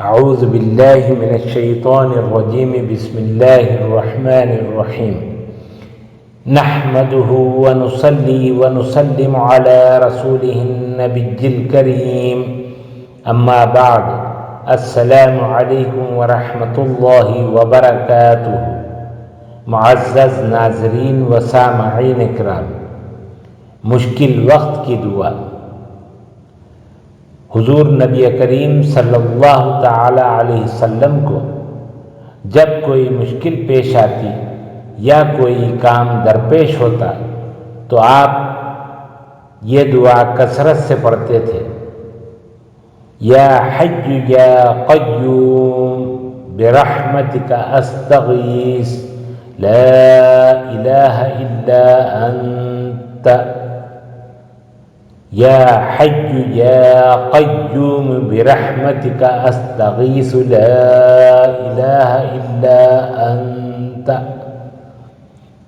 اعوذ باللہ من الشیطان الرجیم بسم اللہ الرحمن الرحیم نحمده ونصلي ونسلم على رسوله النبي الكريم اما بعد السلام علیکم ورحمۃ اللہ وبرکاتہ۔ معزز ناظرین و سامعین اکرام، مشکل وقت کی دعا۔ حضور نبی کریم صلی اللہ تعالی علیہ وسلم کو جب کوئی مشکل پیش آتی یا کوئی کام درپیش ہوتا تو آپ یہ دعا کثرت سے پڑھتے تھے، یا حی یا قیوم برحمتک استغیث لا الہ الا انت، یا حی یا قیوم برحمتک استغیث لا الہ الا انت۔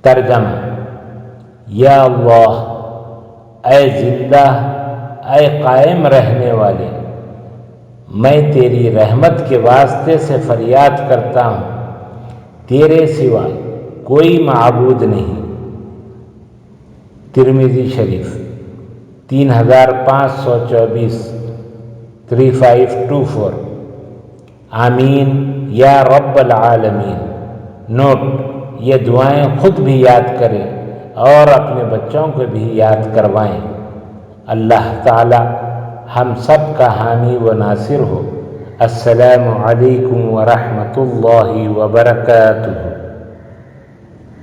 ترجمہ: یا اللہ، اے زندہ، اے قائم رہنے والے، میں تیری رحمت کے واسطے سے فریاد کرتا ہوں، تیرے سوا کوئی معبود نہیں۔ ترمذی شریف 3524 3524۔ آمین یا رب العالمین۔ نوٹ: یہ دعائیں خود بھی یاد کریں اور اپنے بچوں کو بھی یاد کروائیں۔ اللہ تعالی ہم سب کا حامی و ناصر ہو۔ السلام علیکم ورحمۃ اللہ وبرکاتہ۔